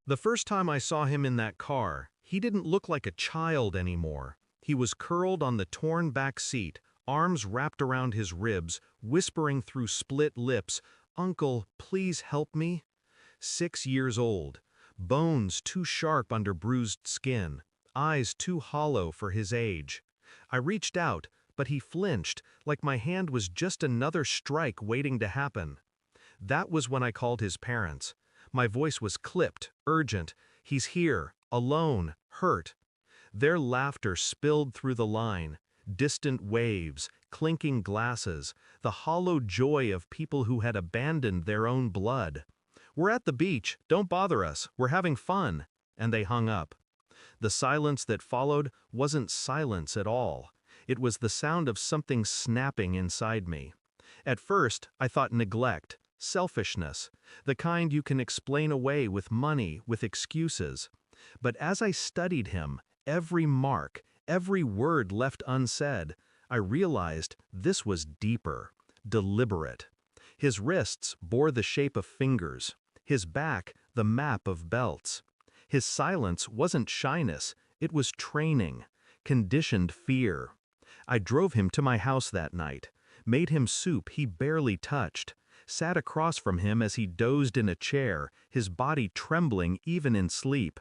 The first time I saw him in that car, he didn't look like a child anymore. He was curled on the torn back seat, arms wrapped around his ribs, whispering through split lips, "Uncle, please help me." 6 years old, bones too sharp under bruised skin, eyes too hollow for his age. I reached out, but he flinched, like my hand was just another strike waiting to happen. That was when I called his parents. My voice was clipped, urgent. "He's here, alone, hurt." Their laughter spilled through the line. Distant waves, clinking glasses, the hollow joy of people who had abandoned their own blood. "We're at the beach, don't bother us, we're having fun." And they hung up. The silence that followed wasn't silence at all. It was the sound of something snapping inside me. At first, I thought neglect, selfishness, the kind you can explain away with money, with excuses. But as I studied him, every mark, every word left unsaid, I realized this was deeper, deliberate. His wrists bore the shape of fingers, his back the map of belts. His silence wasn't shyness, it was training, conditioned fear. I drove him to my house that night, made him soup he barely touched, sat across from him as he dozed in a chair, his body trembling even in sleep.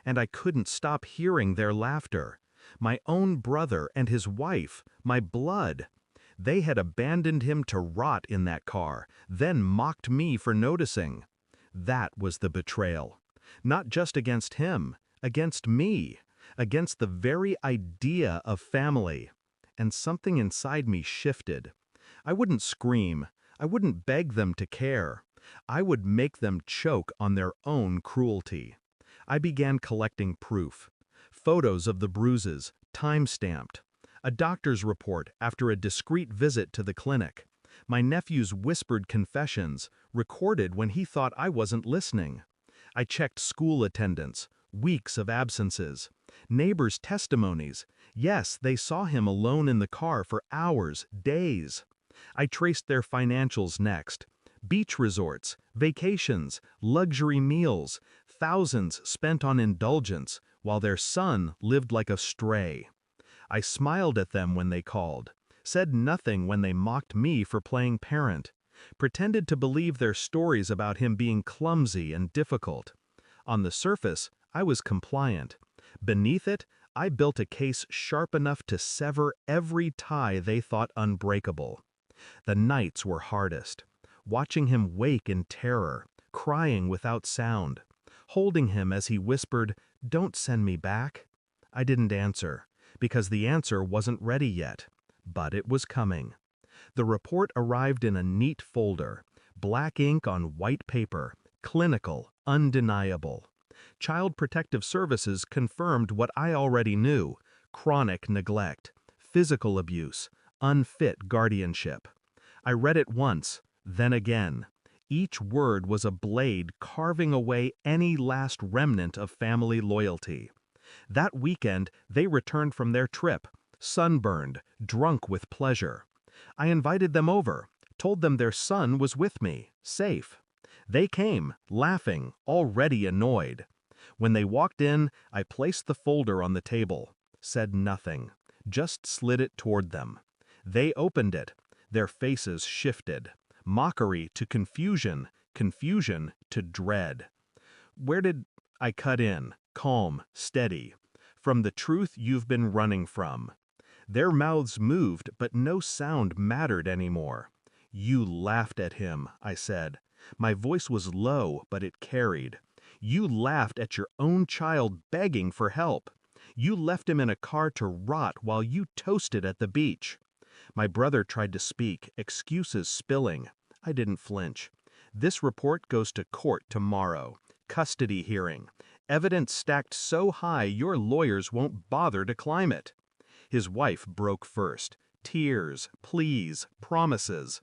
And I couldn't stop hearing their laughter. My own brother and his wife, my blood. They had abandoned him to rot in that car, then mocked me for noticing. That was the betrayal. Not just against him, against me, against the very idea of family. And something inside me shifted. I wouldn't scream. I wouldn't beg them to care. I would make them choke on their own cruelty. I began collecting proof. Photos of the bruises, time-stamped. A doctor's report after a discreet visit to the clinic. My nephew's whispered confessions, recorded when he thought I wasn't listening. I checked school attendance, weeks of absences. Neighbors' testimonies. Yes, they saw him alone in the car for hours, days. I traced their financials next. Beach resorts, vacations, luxury meals, thousands spent on indulgence, while their son lived like a stray. I smiled at them when they called, said nothing when they mocked me for playing parent, pretended to believe their stories about him being clumsy and difficult. On the surface, I was compliant. Beneath it, I built a case sharp enough to sever every tie they thought unbreakable. The nights were hardest. Watching him wake in terror, crying without sound, holding him as he whispered, "Don't send me back." I didn't answer, because the answer wasn't ready yet. But it was coming. The report arrived in a neat folder, black ink on white paper, clinical, undeniable. Child Protective Services confirmed what I already knew: chronic neglect, physical abuse, unfit guardianship. I read it once, then again. Each word was a blade carving away any last remnant of family loyalty. That weekend, they returned from their trip, sunburned, drunk with pleasure. I invited them over, told them their son was with me, safe. They came, laughing, already annoyed. When they walked in, I placed the folder on the table, said nothing, just slid it toward them. They opened it. Their faces shifted. Mockery to confusion, confusion to dread. Where did I cut in, calm, steady? From the truth you've been running from. Their mouths moved, but no sound mattered anymore. "You laughed at him," I said. My voice was low, but it carried. "You laughed at your own child begging for help. You left him in a car to rot while you toasted at the beach." My brother tried to speak, excuses spilling. I didn't flinch. "This report goes to court tomorrow. Custody hearing. Evidence stacked so high your lawyers won't bother to climb it." His wife broke first. Tears, pleas, promises.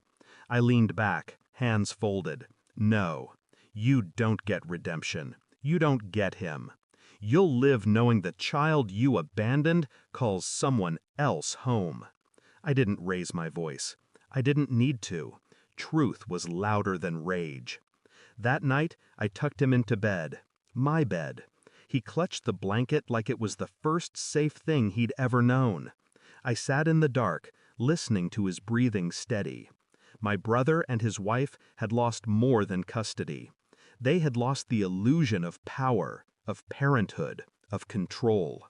I leaned back, hands folded. "No. You don't get redemption. You don't get him. You'll live knowing the child you abandoned calls someone else home." I didn't raise my voice. I didn't need to. Truth was louder than rage. That night, I tucked him into bed. My bed. He clutched the blanket like it was the first safe thing he'd ever known. I sat in the dark, listening to his breathing steady. My brother and his wife had lost more than custody. They had lost the illusion of power, of parenthood, of control.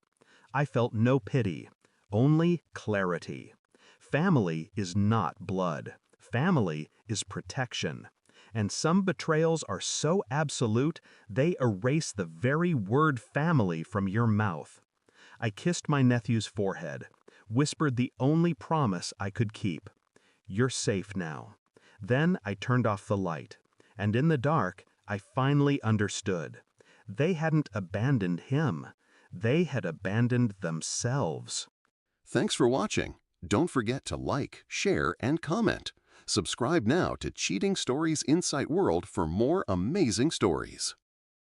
I felt no pity, only clarity. Family is not blood. Family is protection. And some betrayals are so absolute, they erase the very word family from your mouth. I kissed my nephew's forehead, whispered the only promise I could keep. You're safe now. Then I turned off the light, and in the dark, I finally understood. They hadn't abandoned him. They had abandoned themselves. Thanks for watching. Don't forget to like, share, and comment. Subscribe now to Cheating Stories Insight World for more amazing stories.